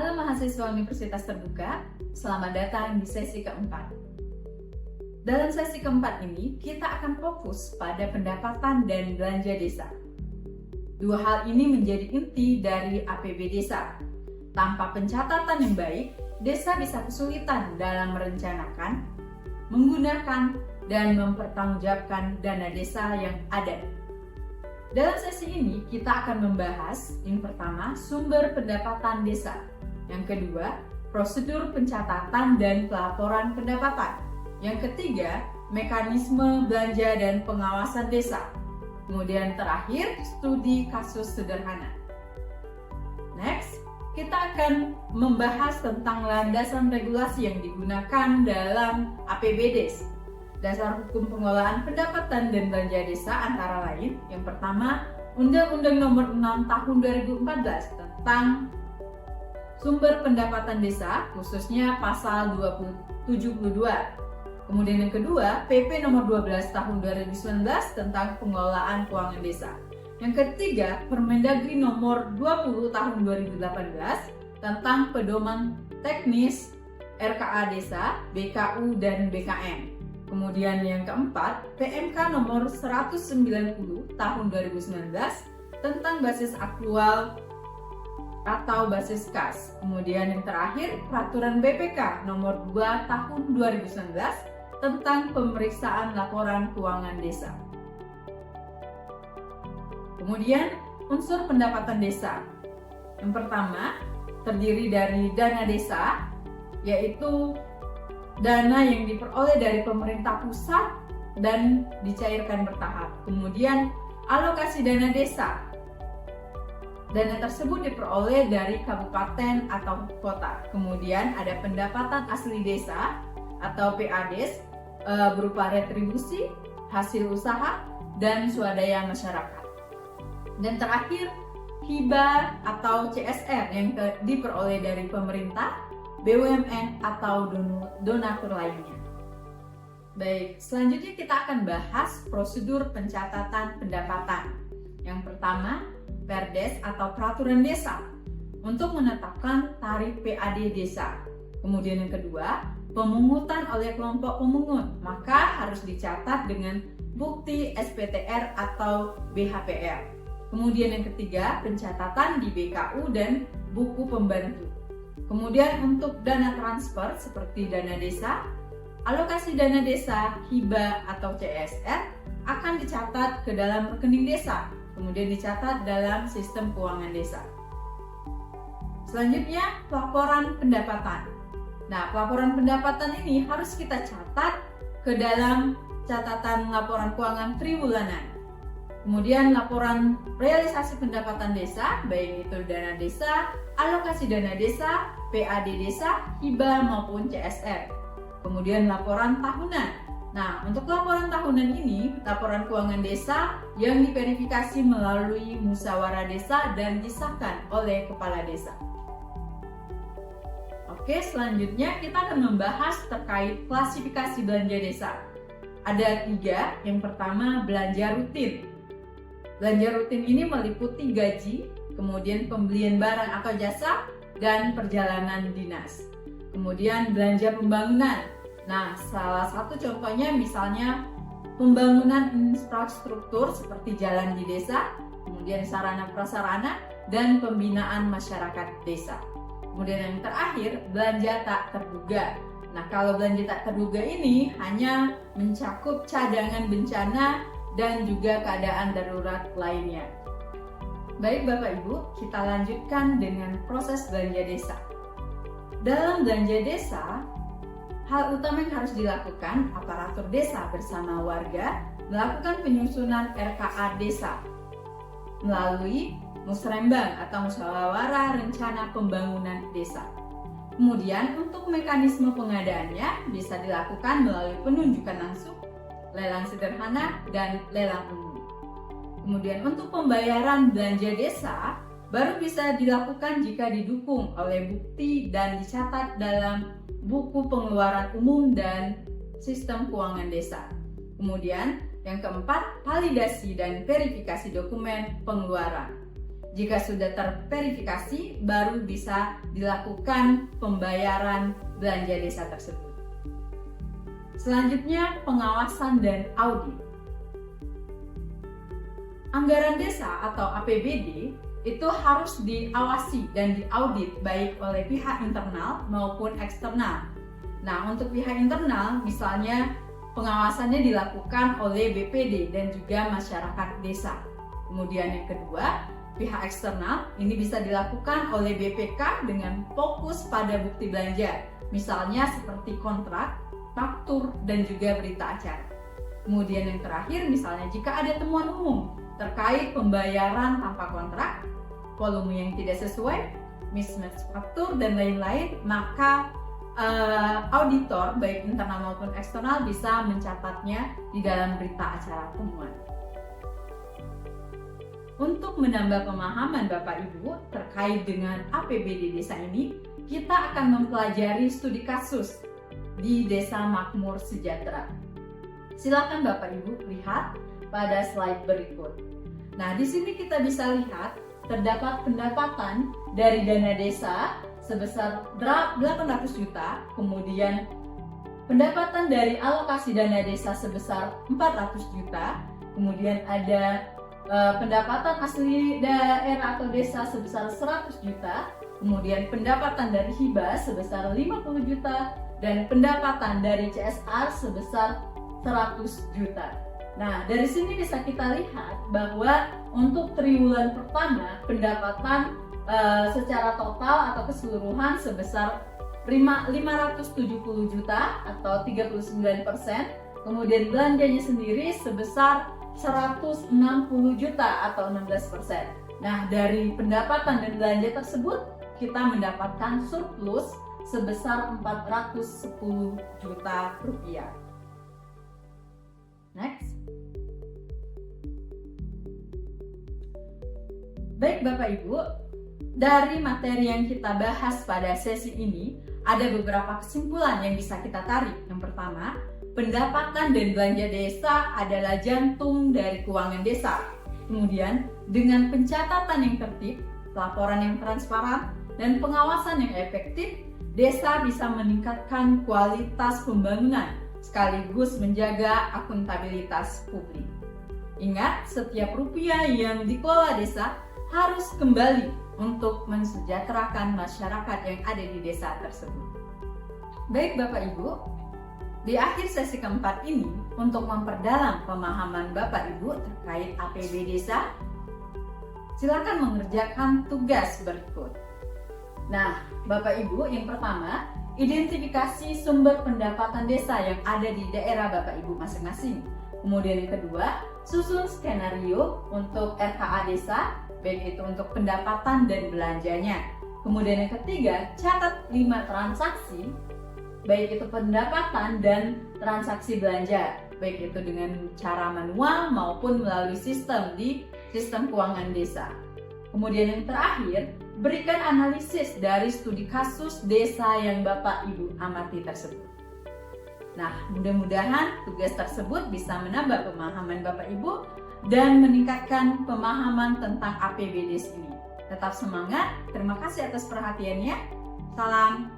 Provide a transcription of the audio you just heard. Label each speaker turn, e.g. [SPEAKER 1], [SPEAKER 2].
[SPEAKER 1] Halo mahasiswa Universitas Terbuka, selamat datang di sesi keempat. Dalam sesi keempat ini, kita akan fokus pada pendapatan dan belanja desa. Dua hal ini menjadi inti dari APB desa. Tanpa pencatatan yang baik, desa bisa kesulitan dalam merencanakan, menggunakan, dan mempertanggungjawabkan dana desa yang ada. Dalam sesi ini, kita akan membahas yang pertama, sumber pendapatan desa. Yang kedua, prosedur pencatatan dan pelaporan pendapatan. Yang ketiga, mekanisme belanja dan pengawasan desa. Kemudian terakhir, studi kasus sederhana. Next, kita akan membahas tentang landasan regulasi yang digunakan dalam APBD. Dasar hukum pengelolaan pendapatan dan belanja desa antara lain, yang pertama, Undang-Undang Nomor 6 Tahun 2014 tentang sumber pendapatan desa, khususnya pasal 72. Kemudian yang kedua, PP Nomor 12 Tahun 2019 tentang pengelolaan keuangan desa. Yang ketiga, Permendagri Nomor 20 Tahun 2018 tentang pedoman teknis RKA Desa, BKU dan BKN. Kemudian yang keempat, PMK Nomor 190 Tahun 2019 tentang basis aktual atau basis kas. Kemudian yang terakhir, Peraturan BPK Nomor 2 Tahun 2019 tentang pemeriksaan laporan keuangan desa. Kemudian, unsur pendapatan desa. Yang pertama, terdiri dari dana desa, yaitu dana yang diperoleh dari pemerintah pusat dan dicairkan bertahap. Kemudian, alokasi dana desa. Dana tersebut diperoleh dari kabupaten atau kota. Kemudian ada pendapatan asli desa atau PADES berupa retribusi, hasil usaha, dan swadaya masyarakat. Dan terakhir, hibah atau CSR yang diperoleh dari pemerintah, BUMN atau donatur lainnya. Baik, selanjutnya kita akan bahas prosedur pencatatan pendapatan. Yang pertama, Perdes atau peraturan desa untuk menetapkan tarif PAD desa. Kemudian yang kedua, pemungutan oleh kelompok pemungut, maka harus dicatat dengan bukti SPTR atau BHPR. Kemudian yang ketiga, pencatatan di BKU dan buku pembantu. Kemudian untuk dana transfer seperti dana desa, alokasi dana desa, hibah atau CSR akan dicatat ke dalam rekening desa, kemudian dicatat dalam sistem keuangan desa. Selanjutnya, pelaporan pendapatan. Nah, pelaporan pendapatan ini harus kita catat ke dalam catatan laporan keuangan triwulan. Kemudian laporan realisasi pendapatan desa, baik itu dana desa, alokasi dana desa, PAD desa, hibah maupun CSR. Kemudian laporan tahunan. Nah, untuk laporan tahunan ini, laporan keuangan desa yang diverifikasi melalui musyawarah desa dan disahkan oleh kepala desa. Oke, selanjutnya kita akan membahas terkait klasifikasi belanja desa. Ada 3, yang pertama belanja rutin. Belanja rutin ini meliputi gaji, kemudian pembelian barang atau jasa, dan perjalanan dinas. Kemudian belanja pembangunan. Nah, salah satu contohnya misalnya pembangunan infrastruktur seperti jalan di desa, kemudian sarana prasarana, dan pembinaan masyarakat desa. Kemudian yang terakhir, belanja tak terduga. Nah, kalau belanja tak terduga ini hanya mencakup cadangan bencana dan juga keadaan darurat lainnya. Baik Bapak Ibu, kita lanjutkan dengan proses belanja desa. Dalam belanja desa, hal utama yang harus dilakukan aparatur desa bersama warga melakukan penyusunan RKA desa melalui musrembang atau musyawarah rencana pembangunan desa. Kemudian untuk mekanisme pengadaannya bisa dilakukan melalui penunjukan langsung, lelang sederhana, dan lelang umum. Kemudian untuk pembayaran belanja desa baru bisa dilakukan jika didukung oleh bukti dan dicatat dalam buku pengeluaran umum dan sistem keuangan desa. Kemudian yang keempat, validasi dan verifikasi dokumen pengeluaran. Jika sudah terverifikasi, baru bisa dilakukan pembayaran belanja desa tersebut. Selanjutnya, pengawasan dan audit. Anggaran desa atau APBD itu harus diawasi dan diaudit baik oleh pihak internal maupun eksternal. Nah, untuk pihak internal misalnya pengawasannya dilakukan oleh BPD dan juga masyarakat desa. Kemudian yang kedua, pihak eksternal ini bisa dilakukan oleh BPK dengan fokus pada bukti belanja, misalnya seperti kontrak, faktur, dan juga berita acara. Kemudian yang terakhir, misalnya jika ada temuan umum terkait pembayaran tanpa kontrak, volume yang tidak sesuai, mismatch faktur, dan lain-lain, maka auditor baik internal maupun eksternal bisa mencatatnya di dalam berita acara temuan. Untuk menambah pemahaman Bapak Ibu terkait dengan APBD desa ini, kita akan mempelajari studi kasus di Desa Makmur Sejahtera. Silakan Bapak Ibu lihat pada slide berikut. Nah, di sini kita bisa lihat terdapat pendapatan dari dana desa sebesar 800 juta, kemudian pendapatan dari alokasi dana desa sebesar 400 juta, kemudian ada pendapatan asli daerah atau desa sebesar 100 juta, kemudian pendapatan dari hibah sebesar 50 juta, dan pendapatan dari CSR sebesar 100 juta. Nah, dari sini bisa kita lihat bahwa untuk triwulan pertama pendapatan secara total atau keseluruhan sebesar 570 juta atau 39%, kemudian belanjanya sendiri sebesar 160 juta atau 16%. Nah, dari pendapatan dan belanja tersebut kita mendapatkan surplus sebesar 410 juta rupiah. Next. Baik Bapak Ibu, dari materi yang kita bahas pada sesi ini, ada beberapa kesimpulan yang bisa kita tarik. Yang pertama, pendapatan dan belanja desa adalah jantung dari keuangan desa. Kemudian, dengan pencatatan yang tertib, laporan yang transparan, dan pengawasan yang efektif, desa bisa meningkatkan kualitas pembangunan sekaligus menjaga akuntabilitas publik. Ingat, setiap rupiah yang dikelola desa harus kembali untuk mensejahterakan masyarakat yang ada di desa tersebut. Baik Bapak Ibu, di akhir sesi keempat ini, untuk memperdalam pemahaman Bapak Ibu terkait APB desa, silakan mengerjakan tugas berikut. Nah, Bapak Ibu, yang pertama, identifikasi sumber pendapatan desa yang ada di daerah Bapak Ibu masing-masing. Kemudian yang kedua, susun skenario untuk RKA desa, baik itu untuk pendapatan dan belanjanya. Kemudian yang ketiga, catat 5 transaksi, baik itu pendapatan dan transaksi belanja, baik itu dengan cara manual maupun melalui sistem di sistem keuangan desa. Kemudian yang terakhir, berikan analisis dari studi kasus desa yang Bapak Ibu amati tersebut. Nah, mudah-mudahan tugas tersebut bisa menambah pemahaman Bapak Ibu dan meningkatkan pemahaman tentang APBD ini. Tetap semangat, terima kasih atas perhatiannya. Salam